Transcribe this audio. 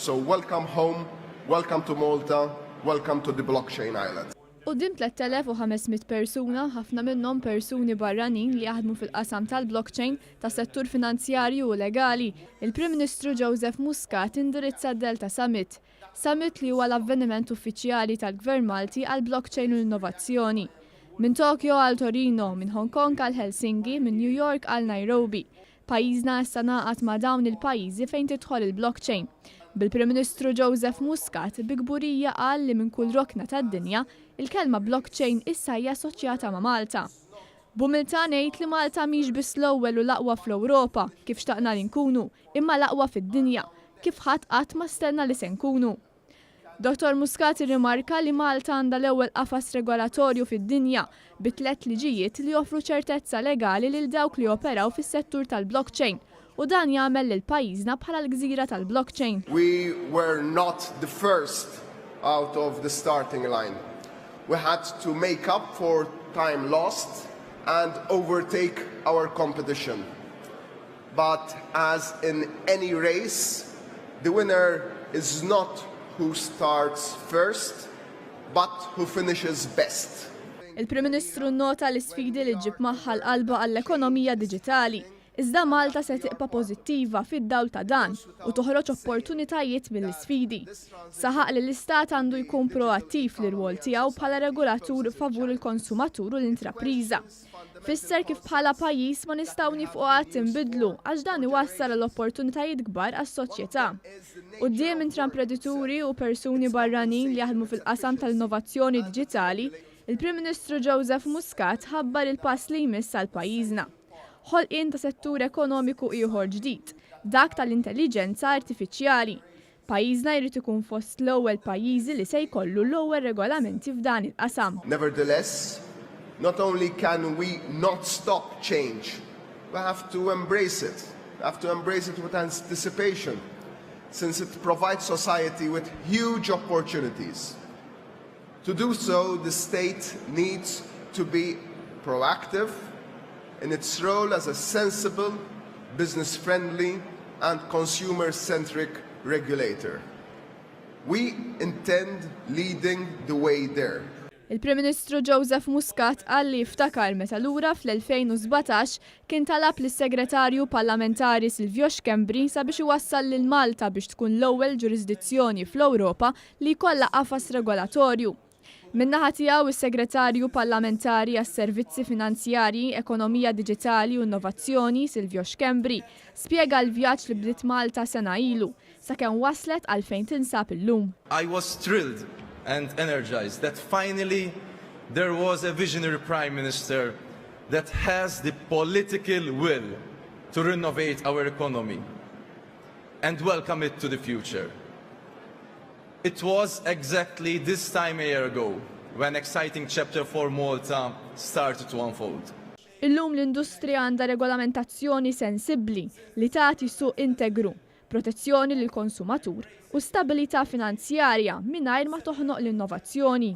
So welcome home, welcome to Malta, welcome to the blockchain island. Quddiem 3500 persuna, ħafna minnhom persuni barranin li jaħdmu fil-qasam tal-blockchain tas-settur finanzjarju u legali, il-Prim Ministru Joseph Muscat indirizza d-Delta Summit. Summit li huwa l-avveniment uffiċjali tal-Gvern Malti għal blockchain u l-innovazzjoni. Minn Tokyo għal Torino, minn Hong Kong għal Helsinki, minn New York għal Nairobi. Pajjiżna issa ngħaqad ma' dawn il-pajjiżi fejn tidħol il-blockchain. Bil-Prim Ministru Joseph Muscat bi kburija qal li minn kull rokna tad-dinja il-kelma blockchain issa hija assoċjata ma' Malta. B'umiltà ngħid li Malta mhix biss l-ewwel u l-aqwa fl-Ewropa kif xtaqna li nkunu, imma l-aqwa fid-dinja kif ħadd qatt ma stenna li se nkunu. Dr. Muscat irrimarka li Malta għandha l-ewwel qafas regolatorju fid-dinja bi 3 liġijiet li joffru ċertezza legali lil dawk li operaw fis-settur tal-blockchain u dan jagħmel lil pajjiżna bħala l-gżira tal-blockchain. We were not the first out of the starting line. We had to make up for time lost and overtake our competition. But as in any race, the winner is not who starts first, but who finishes best. Il-Prim Ministru nnota l-isfidi li ġib magħha l-qalba għall-ekonomija diġitali. Iżda Malta se tibqa' pożittiva fid-dawl ta' dan u toħroġ opportunitajiet mill-isfidi. Saħaq li l-Istat għandu jkun proattiv l-irwol tiegħu bħala regolatur favur il-konsumatur u l-intrapriża. Fisser kif bħala pajjiż ma nistgħu nifqu qatt inbidlu għax dan iwassal l-opportunitajiet kbar għas-soċjetà. Quddiem intramprenditturi u persuni barranin li jaħdmu fil-qasam tal-innovazzjoni diġitali, il-Prim Ministru Joseph Muscat ħabbar il-pass li jmiss għal pajjiżna. Ħolqien ta' settur ekonomiku ieħor ġdid, dak tal-intelliġenza artifiċjali. Pajjiżna jrid ikun fost l-ewwel pajjiżi li se jkollu l-ewwel regolamenti f'dan il-qasam. Nevertheless, not only can we not stop change, we have to embrace it. We have to embrace it with anticipation, since it provides society with huge opportunities. To do so, the state needs to be proactive in its role as a sensible, business-friendly and consumer-centric regulator. We intend leading the way there. Il-Prim Ministru Joseph Muscat qal li ftakar meta lura fl-2017 kien talab lis-Segretarju Parlamentari Muscat sabiex iwassal lil Malta biex tkun l-ewwel ġurisdizzjoni fl-Ewropa li jkollha qafas regolatorju. Min-naħa tiegħu is-Segretarju Parlamentari għas-Servizzi Finanzjarji, Ekonomija Diġitali u Innovazzjoni Muscat spjega l-vjaġġ li bdiet Malta sena ilu sakemm waslet għalfejn tinsab illum. I was thrilled and energized that finally there was a visionary Prime Minister that has the political will to renovate our economy and welcome it to the future. It was exactly this time a year ago when an exciting chapter for Malta started to unfold. Illum l-industrija għandha regolamentazzjoni sensibbli li tagħti suq integru, protezzjoni lill konsumatur u stabilità finanzjarja mingħajr ma toħnoq l-innovazzjoni.